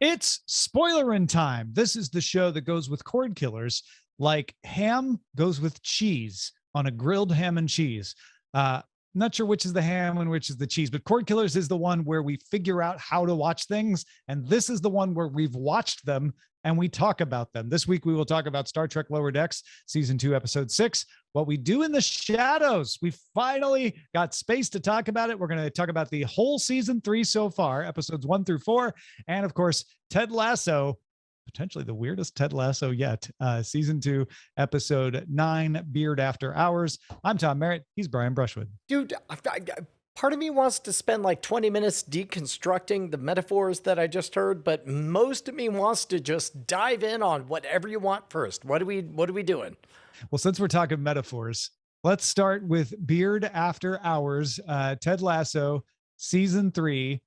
It's Spoilerin time. This is the show that goes with Cordkillers like ham goes with cheese on a grilled ham and cheese. Not sure which is the ham and which is the cheese, but Cordkillers is the one where we figure out how to watch things. And this is the one where we've watched them and we talk about them. This week, we will talk about Star Trek Lower Decks, Season 2, Episode 6, What We Do in the Shadows. We finally got space to talk about it. We're going to talk about the whole Season 3 so far, Episodes 1 through 4, and of course, Ted Lasso, potentially the weirdest Ted Lasso yet, Season 2, Episode 9, Beard After Hours. I'm Tom Merritt. He's Brian Brushwood. Dude, part of me wants to spend like 20 minutes deconstructing the metaphors that I just heard, but most of me wants to just dive in on whatever you want first. What are we doing? Well, since we're talking metaphors, let's start with Beard After Hours, Ted Lasso, Season 3,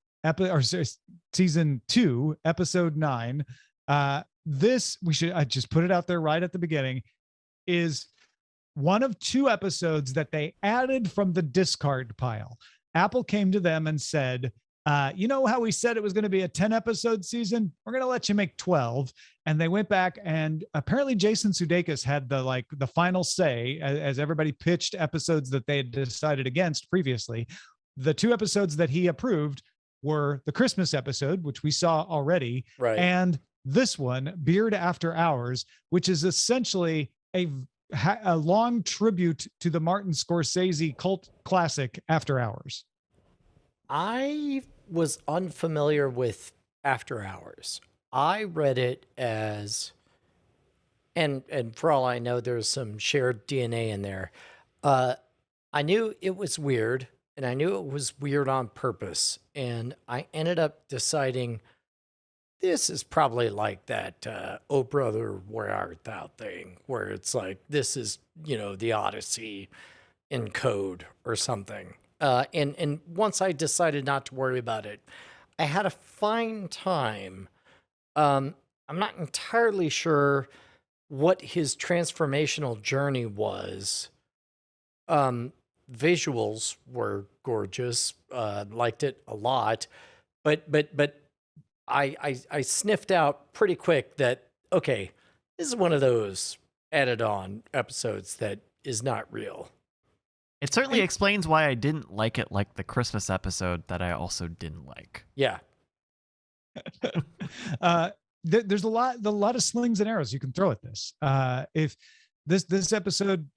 Season 2, Episode 9. This, I just put it out there right at the beginning, is one of two episodes that they added from the discard pile. Apple came to them and said, you know how we said it was going to be a 10 episode season? We're going to let you make 12. And they went back, and apparently Jason Sudeikis had the final say as everybody pitched episodes that they had decided against previously. The two episodes that he approved were the Christmas episode, which we saw already, right, and this one, Beard After Hours, which is essentially a long tribute to the Martin Scorsese cult classic After Hours. I was unfamiliar with After Hours. I read it as, and for all I know, there's some shared DNA in there. I knew it was weird, and I knew it was weird on purpose. And I ended up deciding this is probably like that, oh brother, where art thou thing, where it's like, this is, the Odyssey in code or something. And once I decided not to worry about it, I had a fine time. I'm not entirely sure what his transformational journey was. Visuals were gorgeous. Liked it a lot, but I sniffed out pretty quick that, okay, this is one of those added on episodes that is not real. It certainly explains why I didn't like it like the Christmas episode that I also didn't like. Yeah. There's a lot of slings and arrows you can throw at this. If this episode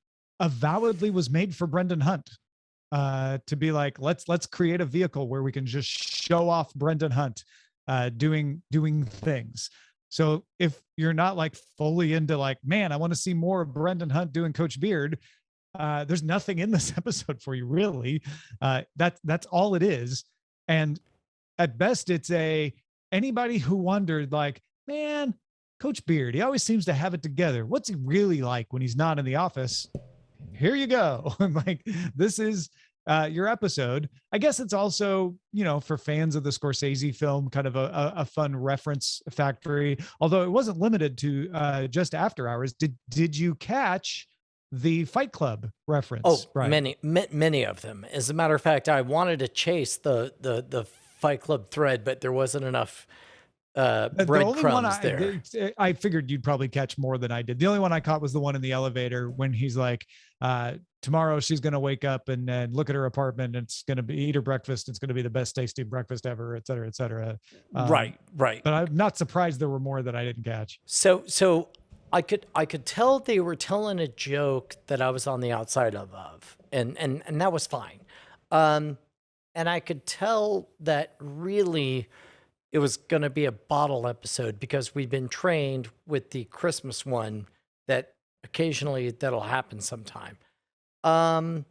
avowedly was made for Brendan Hunt, to be like, let's create a vehicle where we can just show off Brendan Hunt doing things. So if you're not like fully into like, man, I want to see more of Brendan Hunt doing Coach Beard, there's nothing in this episode for you, really. That's all it is. And at best, it's anybody who wondered, like, man, Coach Beard, he always seems to have it together. What's he really like when he's not in the office? Here you go. Like, this is your episode. I guess it's also, for fans of the Scorsese film, kind of a fun reference factory, although it wasn't limited to just After Hours. Did you catch the Fight Club reference? Oh, right. many of them. As a matter of fact, I wanted to chase the Fight Club thread, but there wasn't enough breadcrumbs there. I figured you'd probably catch more than I did. The only one I caught was the one in the elevator when he's like, tomorrow she's going to wake up and look at her apartment, and it's going to eat her breakfast. It's going to be the best tasty breakfast ever, et cetera, et cetera. Right. But I'm not surprised there were more that I didn't catch. So I could tell they were telling a joke that I was on the outside of, and that was fine. And I could tell that really it was going to be a bottle episode because we'd been trained with the Christmas one that occasionally that'll happen sometime. I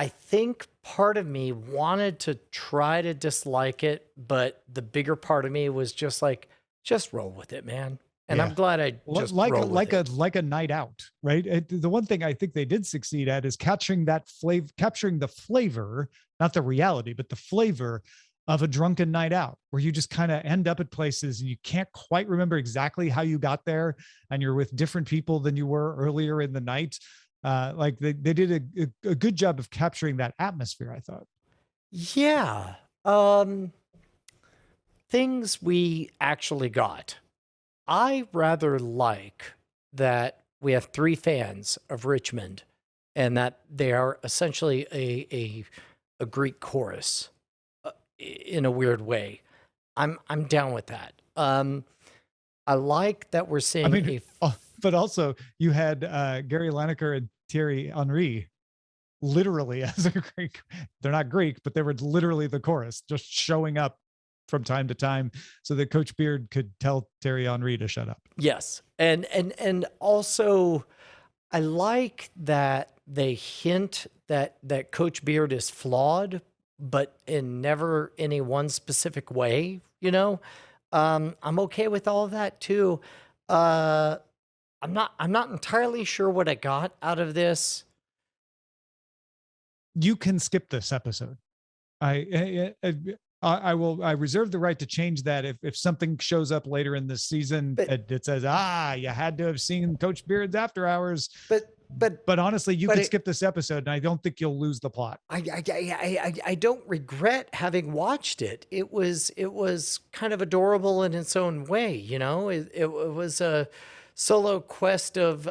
think part of me wanted to try to dislike it, but the bigger part of me was just like, just roll with it, man. And yeah. I'm glad I just like a night out, right? The one thing I think they did succeed at is capturing the flavor, not the reality, but the flavor of a drunken night out, where you just kind of end up at places and you can't quite remember exactly how you got there, and you're with different people than you were earlier in the night. Like they did a good job of capturing that atmosphere, I thought. Yeah. things we actually got. I rather like that we have 3 fans of Richmond and that they are essentially a Greek chorus in a weird way. I'm down with that. I like that we're seeing but also you had Gary Lineker and Thierry Henry literally as a Greek. They're not Greek, but they were literally the chorus, just showing up from time to time so that Coach Beard could tell Thierry Henry to shut up. Yes. And also I like that they hint that Coach Beard is flawed, but in never any one specific way, you know? I'm okay with all of that too. I'm not entirely sure what I got out of this. You can skip this episode. I reserve the right to change that if something shows up later in this season it says, you had to have seen Coach Beard's After Hours. But honestly, you could skip this episode and I don't think you'll lose the plot. I don't regret having watched it. It was kind of adorable in its own way, you know. It was a solo quest of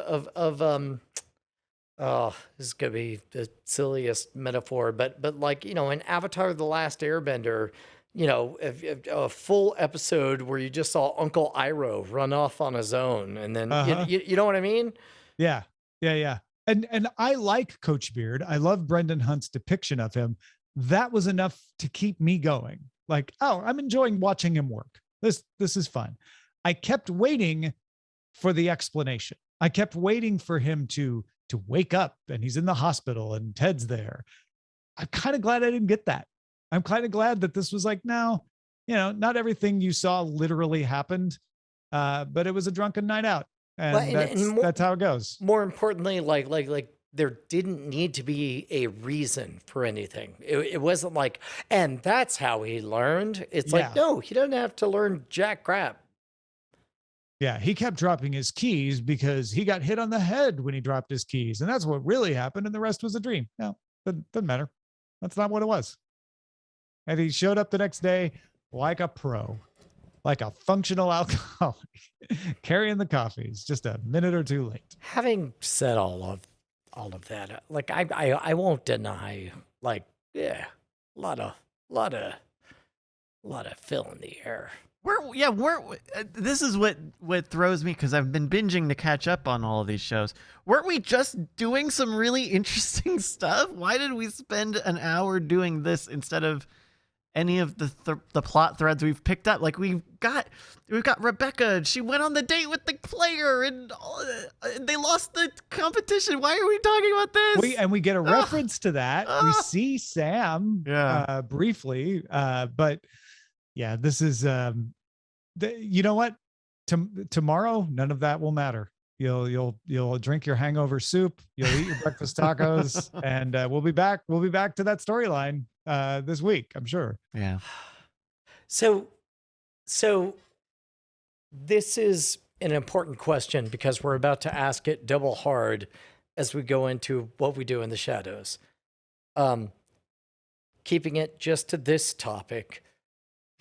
this is gonna be the silliest metaphor, but like, you know, in Avatar: The Last Airbender, you know, a full episode where you just saw Uncle Iroh run off on his own, and then you know what I mean? Yeah. And I like Coach Beard. I love Brendan Hunt's depiction of him. That was enough to keep me going. Like, I'm enjoying watching him work. This is fun. I kept waiting for the explanation. I kept waiting for him to wake up and he's in the hospital and Ted's there. I'm kind of glad I didn't get that. I'm kind of glad that this was like, no, you know, not everything you saw literally happened, but it was a drunken night out. And that's how it goes. More importantly, like there didn't need to be a reason for anything. It wasn't like, and that's how he learned. It's like, no, he doesn't have to learn jack crap. Yeah, he kept dropping his keys because he got hit on the head when he dropped his keys. And that's what really happened. And the rest was a dream. No, doesn't matter. That's not what it was. And he showed up the next day like a pro, like a functional alcoholic, carrying the coffees just a minute or two late. Having said all of that, like I won't deny, like, yeah, a lot of fill in the air. This is what throws me, because I've been binging to catch up on all of these shows. Weren't we just doing some really interesting stuff? Why did we spend an hour doing this instead of any of the plot threads we've picked up? Like we've got Rebecca. She went on the date with the player, and they lost the competition. Why are we talking about this? We get a reference to that. We see Sam briefly, but yeah, this is. You know what? Tomorrow, none of that will matter. You'll drink your hangover soup. You'll eat your breakfast tacos, and we'll be back. We'll be back to that storyline this week, I'm sure. Yeah. So this is an important question because we're about to ask it double hard as we go into what we do in the shadows. Keeping it just to this topic,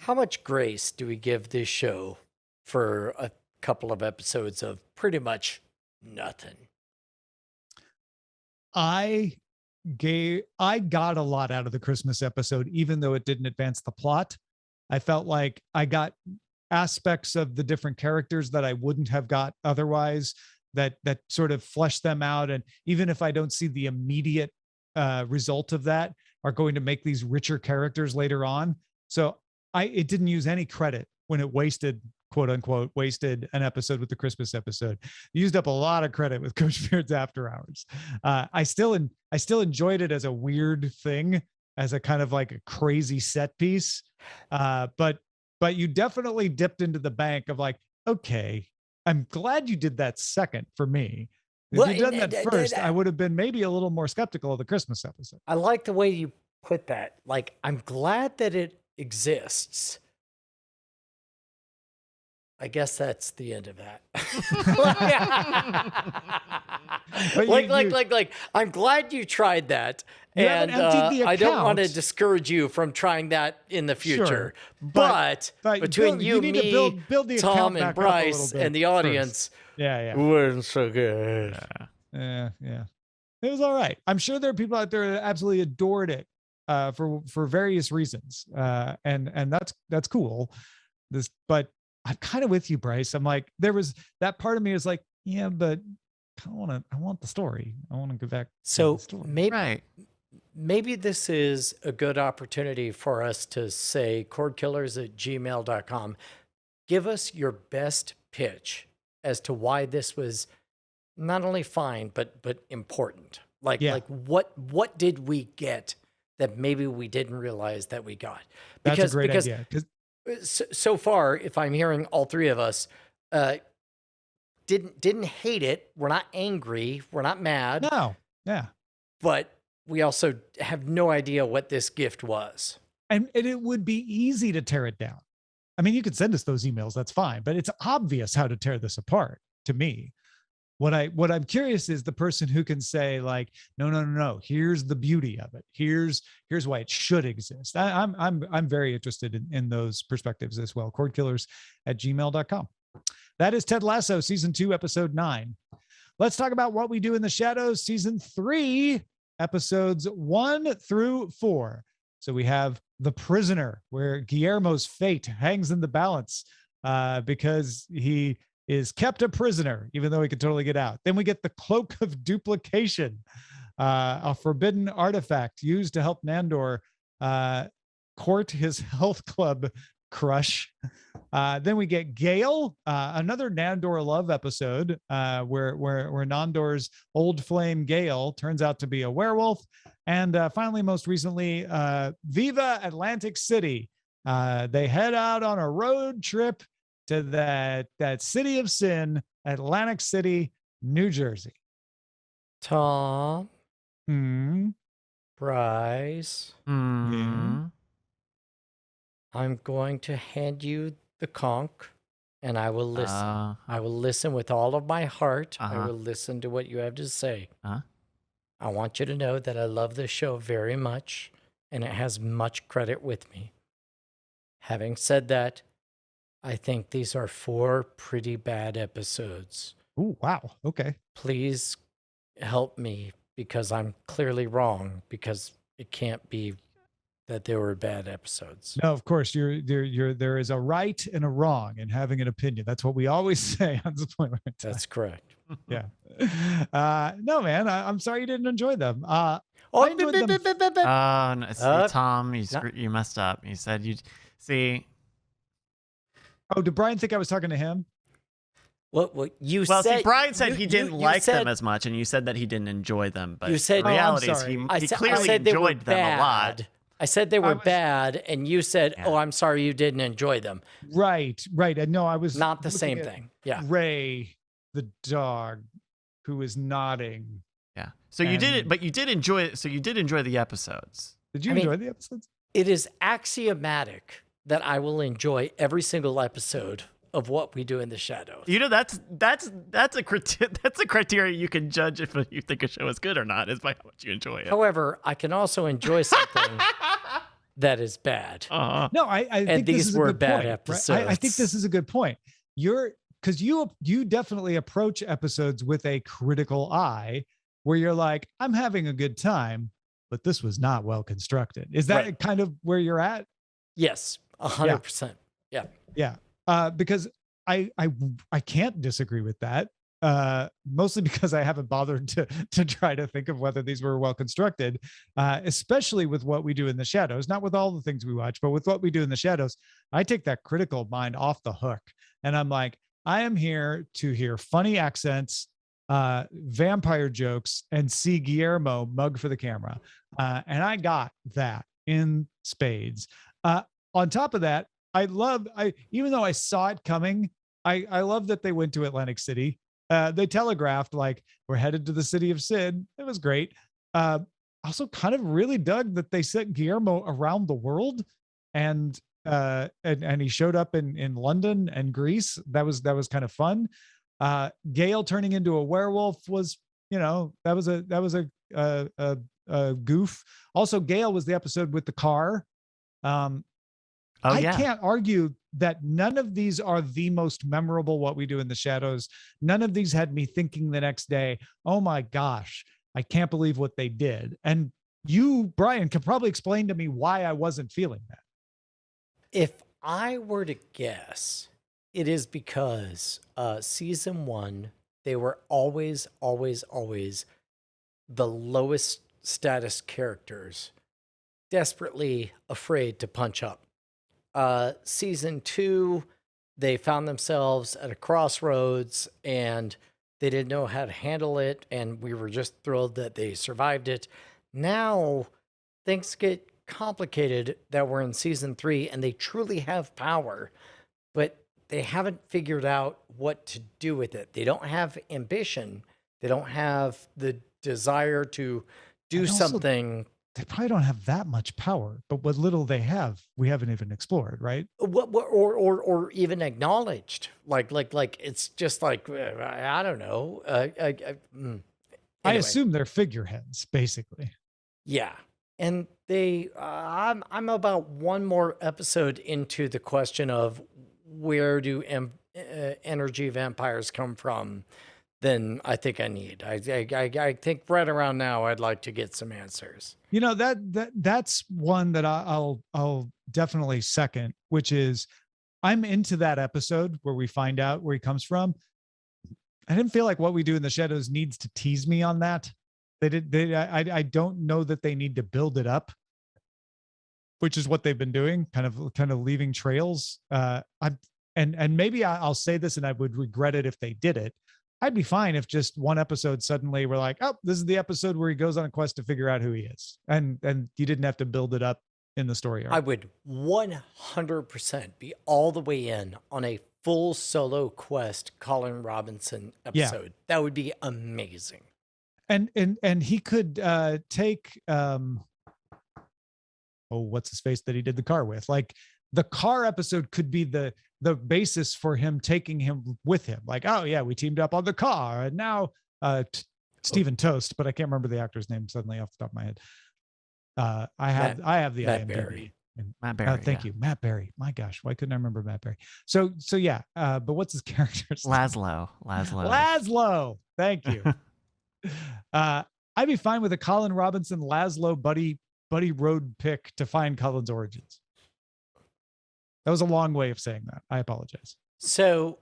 how much grace do we give this show for a couple of episodes of pretty much nothing? I got a lot out of the Christmas episode, even though it didn't advance the plot. I felt like I got aspects of the different characters that I wouldn't have got otherwise, that sort of fleshed them out. And even if I don't see the immediate result of that, are going to make these richer characters later on. So it didn't use any credit when it wasted, quote unquote, wasted an episode with the Christmas episode. It used up a lot of credit with Coach Beard's After Hours. I still enjoyed it as a weird thing, as a kind of like a crazy set piece. But you definitely dipped into the bank of like, okay, I'm glad you did that second for me. If you'd done that first, I would have been maybe a little more skeptical of the Christmas episode. I like the way you put that. Like, I'm glad that it exists. I guess that's the end of that. like, I'm glad you tried that, You haven't And emptied the I don't want to account. discourage you from trying that in the future. Sure, But between you, need to me, build the Tom, account and back up a little Bryce, bit and the first. audience, Yeah. it wasn't so good. Yeah. It was all right. I'm sure there are people out there that absolutely adored it for various reasons. And that's cool. But I'm kind of with you, Bryce. I'm like, there was that part of me is like, yeah, but I want the story. I want to go back to So the story. maybe this is a good opportunity for us to say cordkillers@gmail.com. Give us your best pitch as to why this was not only fine, but important. Like what did we get that maybe we didn't realize that we got? That's a great idea. So far, if I'm hearing all three of us, didn't hate it. We're not angry. We're not mad. No. Yeah. But we also have no idea what this gift was. And it would be easy to tear it down. I mean, you could send us those emails. That's fine. But it's obvious how to tear this apart to me. What I'm curious is the person who can say like, no. Here's the beauty of it. Here's why it should exist. I'm very interested in those perspectives as well. Cordkillers@gmail.com. That is Ted Lasso, season 2, episode 9. Let's talk about What We Do in the Shadows, season 3, episodes 1 through 4. So we have The Prisoner, where Guillermo's fate hangs in the balance because he is kept a prisoner, even though he could totally get out. Then we get the Cloak of Duplication, a forbidden artifact used to help Nandor court his health club crush. Then we get Gale, another Nandor love episode where Nandor's old flame Gale turns out to be a werewolf. And finally, most recently, Viva Atlantic City. They head out on a road trip to that city of sin, Atlantic City, New Jersey. Tom, Hmm. Bryce, Mm. I'm going to hand you the conch, and I will listen. I will listen with all of my heart. I will listen to what you have to say. I want you to know that I love this show very much, and it has much credit with me. Having said that, I think these are 4 pretty bad episodes. Oh, wow. Okay. Please help me, because I'm clearly wrong, because it can't be that they were bad episodes. No, of course, there is a right and a wrong in having an opinion. That's what we always say on Spoilerin. That's correct. Yeah. No, man, I'm sorry you didn't enjoy them. I Oh, enjoyed them. No, see, Tom, you messed up. You said you see. Oh, did Brian think I was talking to him? Well, you Well, said see, Brian said he didn't like said, them as much, and you said that he didn't enjoy them. But you said, the reality is sorry. he clearly enjoyed them a lot. I said they were bad, and you said, "Oh, I'm sorry, you didn't enjoy them." Right. And no, I was not the same thing. Yeah, Ray, the dog, who is nodding. Yeah. So you did it, but you did enjoy it. So you did enjoy the episodes. Did you enjoy the episodes? It is axiomatic that I will enjoy every single episode of What We Do in the Shadows. You know, that's a criteria you can judge if you think a show is good or not, is by how much you enjoy it. However, I can also enjoy something that is bad. No, I think these this is were a good bad point, episodes. right? I think this is a good point. Because you definitely approach episodes with a critical eye, where you're like, I'm having a good time, but this was not well constructed. Is that kind of where you're at? Yes, 100%. Yeah. Because I can't disagree with that. Mostly because I haven't bothered to try to think of whether these were well constructed, especially with What We Do in the Shadows. Not with all the things we watch, but with What We Do in the Shadows, I take that critical mind off the hook, and I'm like, I am here to hear funny accents, vampire jokes, and see Guillermo mug for the camera, and I got that in spades. On top of that, even though I saw it coming, I love that they went to Atlantic City. They telegraphed like, we're headed to the city of sin. It was great. Also kind of really dug that they sent Guillermo around the world, and he showed up in London and Greece. That was kind of fun. Gale turning into a werewolf was, that was a goof. Also, Gale was the episode with the car. I yeah. can't argue that none of these are the most memorable What We Do in the Shadows. None of these had me thinking the next day, oh my gosh, I can't believe what they did. And you, Brian, can probably explain to me why I wasn't feeling that. If I were to guess, it is because season 1, they were always, always, always the lowest status characters, desperately afraid to punch up. Season 2, they found themselves at a crossroads and they didn't know how to handle it, and we were just thrilled that they survived it. Now things get complicated that we're in season 3 and they truly have power, but they haven't figured out what to do with it. They don't have ambition. They don't have the desire to do And also, something. they probably don't have that much power, but what little they have, we haven't even explored, right? Or even acknowledged. Like it's just like, I don't know. I Anyway. assume they're figureheads, basically. Yeah. And they, I'm about one more episode into the question of where do energy vampires come from than I think I need. I think right around now I'd like to get some answers. You know, that's one that I'll definitely second, which is I'm into that episode where we find out where he comes from. I didn't feel like What We Do in the Shadows needs to tease me on that. I don't know that they need to build it up, which is what they've been doing, kind of leaving trails. And maybe I'll say this and I would regret it if they did it. I'd be fine if just one episode suddenly we're like, oh, this is the episode where he goes on a quest to figure out who he is. And you didn't have to build it up in the story arc. I would 100% be all the way in on a full solo quest Colin Robinson episode. Yeah. That would be amazing. And he could take what's his face that he did the car with? Like the car episode could be the basis for him taking him with him. Like, oh yeah, we teamed up on the car, and now Stephen Toast, but I can't remember the actor's name suddenly off the top of my head. I have the Matt IMDb. Berry. Matt Berry. Thank you, Matt Berry. My gosh, why couldn't I remember Matt Berry? So yeah, but what's his character's name? Laszlo. Thank you. I'd be fine with a Colin Robinson Laszlo buddy road pick to find Colin's origins. That was a long way of saying that. I apologize. So,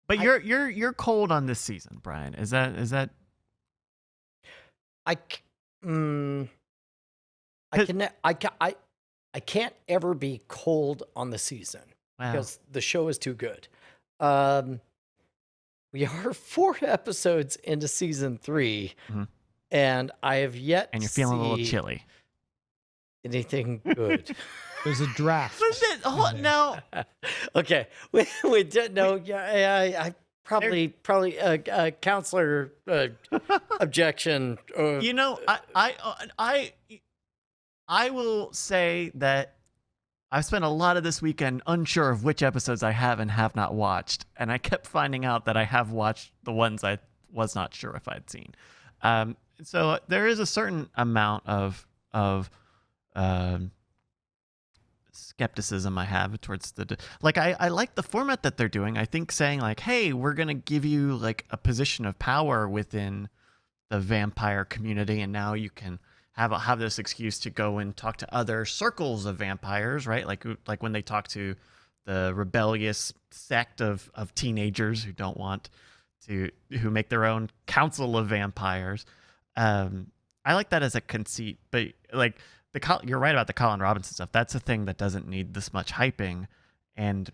but you're cold on this season, Brian. Is that? I can't ever be cold on the season because the show is too good. We are 4 episodes into season 3, and I have yet. And you're feeling a little chilly. Anything good? There's a draft. No. Okay, we did know. Yeah, I probably counselor objection. You know, I will say that I've spent a lot of this weekend unsure of which episodes I have and have not watched, and I kept finding out that I have watched the ones I was not sure if I'd seen. So there is a certain amount of skepticism I have towards I like the format that they're doing. I think saying like, hey, we're going to give you like a position of power within the vampire community, and now you can have this excuse to go and talk to other circles of vampires, right? Like when they talk to the rebellious sect of teenagers who make their own council of vampires. I like that as a conceit, but like you're right about the Colin Robinson stuff. That's a thing that doesn't need this much hyping, and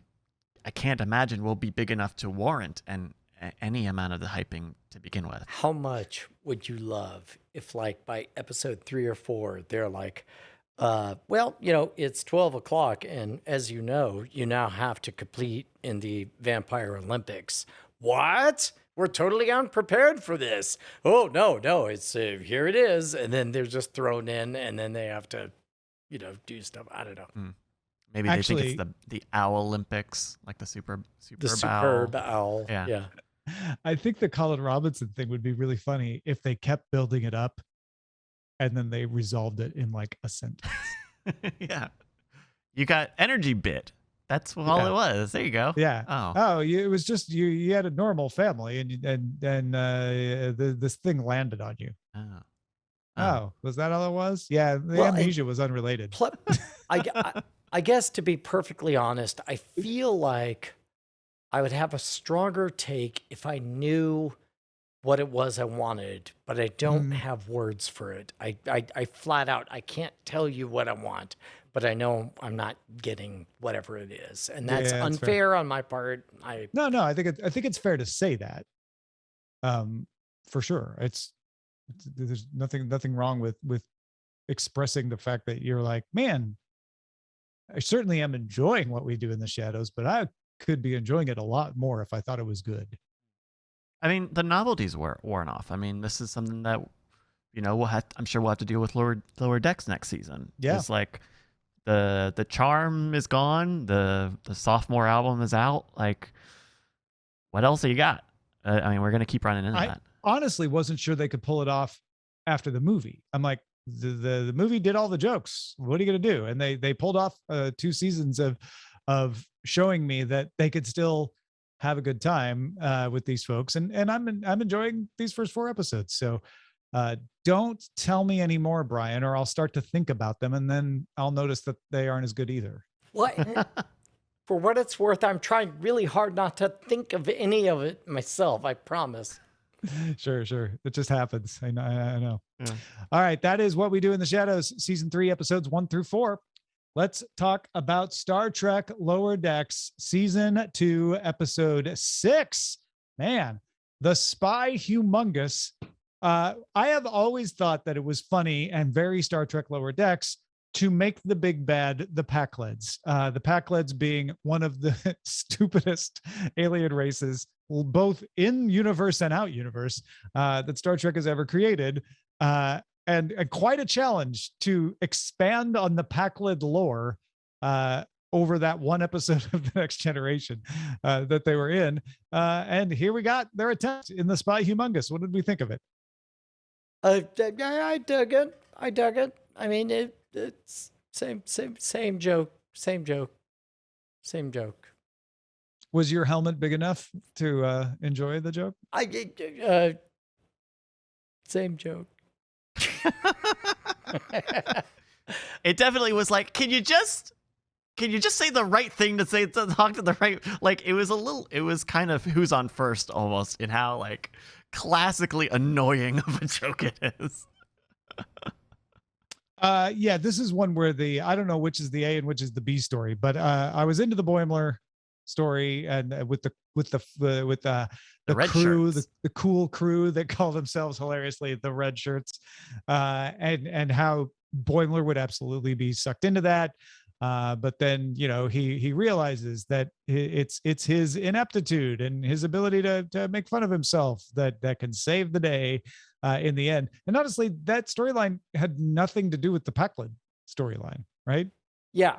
I can't imagine will be big enough to warrant any amount of the hyping to begin with. How much would you love if, like, by episode 3 or 4, they're like, well, it's 12 o'clock, and as you know, you now have to compete in the Vampire Olympics. What? We're totally unprepared for this. Oh, no, it's here it is. And then they're just thrown in, and then they have to, do stuff. I don't know. Maybe they think it's the Owl Olympics, like the superb Superb Owl. Yeah. I think the Colin Robinson thing would be really funny if they kept building it up and then they resolved it in like a sentence. Yeah. You got energy bit. That's all it was. There you go. Yeah. Oh. It was just you had a normal family and this thing landed on you. Oh. Oh, was that all it was? Yeah, the Well, amnesia was unrelated. I guess to be perfectly honest, I feel like I would have a stronger take if I knew what it was I wanted, but I don't have words for it. I flat out, I can't tell you what I want, but I know I'm not getting whatever it is. And that's unfair on my part. No, I think it's fair to say that. For sure. There's nothing wrong with expressing the fact that you're like, man, I certainly am enjoying what we do in the shadows, but I could be enjoying it a lot more if I thought it was good. I mean, the novelties were worn off. I mean, this is something that, I'm sure we'll have to deal with lower decks next season. Yeah. It's like the charm is gone. The sophomore album is out. Like, what else have you got? I mean, we're going to keep running into that. Honestly wasn't sure they could pull it off after the movie. I'm like, the movie did all the jokes. What are you going to do? And they pulled off 2 seasons of showing me that they could still have a good time with these folks. And I'm enjoying these first 4 episodes. So don't tell me anymore, Brian, or I'll start to think about them. And then I'll notice that they aren't as good either. What? For what it's worth, I'm trying really hard not to think of any of it myself. I promise. Sure. It just happens. I know. Yeah. All right. That is What We Do in the Shadows, season 3, episodes 1 through 4. Let's talk about Star Trek Lower Decks, season 2, episode 6. Man, the Spy Humongous. I have always thought that it was funny and very Star Trek Lower Decks to make the big bad the Packleds. The Packleds being one of the stupidest alien races, both in universe and out universe, that Star Trek has ever created. And quite a challenge to expand on the Packled lore over that one episode of The Next Generation that they were in. And here we got their attempt in The Spy Humongous. What did we think of it? I dug it. I mean, it's same joke. Was your helmet big enough to enjoy the joke? Same joke. It definitely was like, can you just say the right thing to say, to talk to the right, like it was kind of who's on first almost in how like classically annoying of a joke it is. Yeah, this is one where I don't know which is the A and which is the B story, but I was into the Boimler story and with the crew, the cool crew that call themselves hilariously the Red Shirts, and how Boimler would absolutely be sucked into that. But then, he realizes that it's his ineptitude and his ability to make fun of himself that can save the day in the end. And honestly, that storyline had nothing to do with the Packled storyline, right? Yeah.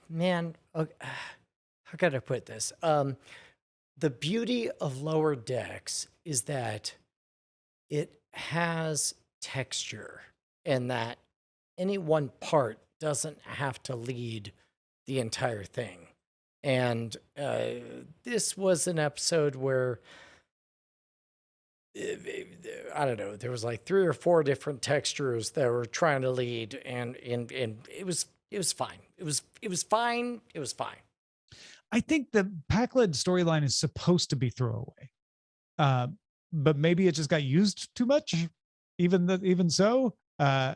Man, how could I put this? The beauty of Lower Decks is that it has texture and that any one part doesn't have to lead the entire thing. And this was an episode where I don't know, there was like 3 or 4 different textures that were trying to lead, and it was fine. It was fine. I think the Packled storyline is supposed to be throwaway, but maybe it just got used too much. Even so, I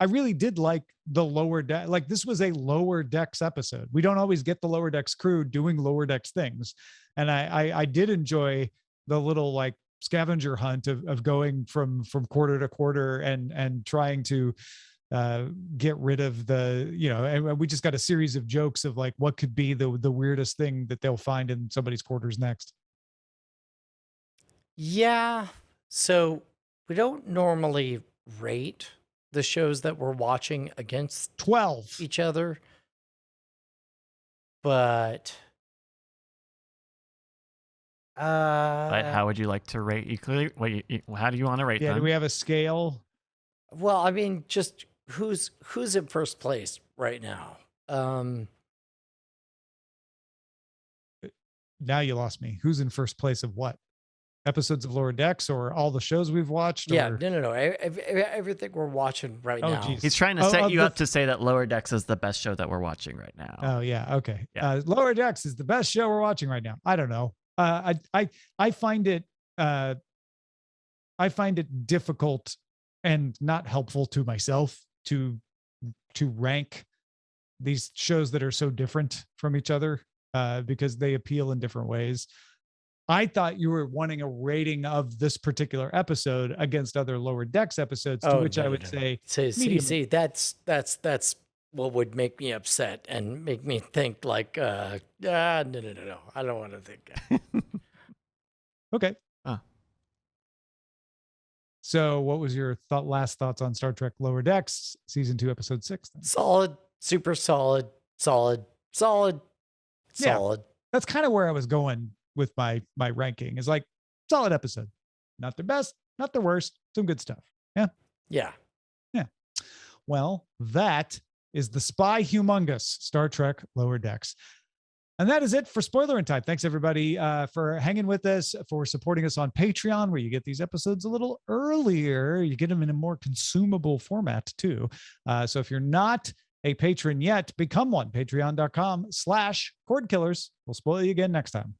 really did like the Lower Deck. Like, this was a Lower Decks episode. We don't always get the Lower Decks crew doing Lower Decks things, and I did enjoy the little like scavenger hunt of going from quarter to quarter and trying to get rid of and we just got a series of jokes of like what could be the weirdest thing that they'll find in somebody's quarters next. Yeah. So we don't normally rate the shows that we're watching against 12 each other. But But how would you like to rate? How do you want to rate Yeah, them? do we have a scale? well, I mean, just who's in first place right now? Now you lost me. Who's in first place of what? Episodes of Lower Decks or all the shows we've watched? Yeah, or... no. Everything we're watching right now. geez. He's trying to Oh, set of you the- up to say that Lower Decks is the best show that we're watching right now. Oh yeah, okay. Yeah. Lower Decks is the best show we're watching right now. I don't know. I find it difficult and not helpful to myself to rank these shows that are so different from each other because they appeal in different ways. I thought you were wanting a rating of this particular episode against other Lower Decks episodes, to which I would say medium. See, that's what would make me upset and make me think like, no. I don't want to think that. Okay. Huh. So what was your last thoughts on Star Trek Lower Decks season 2, episode 6? Then? Solid, super solid. Yeah. That's kind of where I was going with my ranking, is like solid episode, not the best, not the worst, some good stuff. Yeah. Well, that is the Spy Humongous Star Trek Lower Decks. And that is it for Spoilerin Time. Thanks everybody for hanging with us, for supporting us on Patreon, where you get these episodes a little earlier. You get them in a more consumable format too. So if you're not a patron yet, become one. Patreon.com/Cordkillers. We'll spoil you again next time.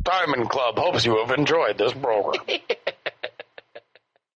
Diamond Club hopes you have enjoyed this program.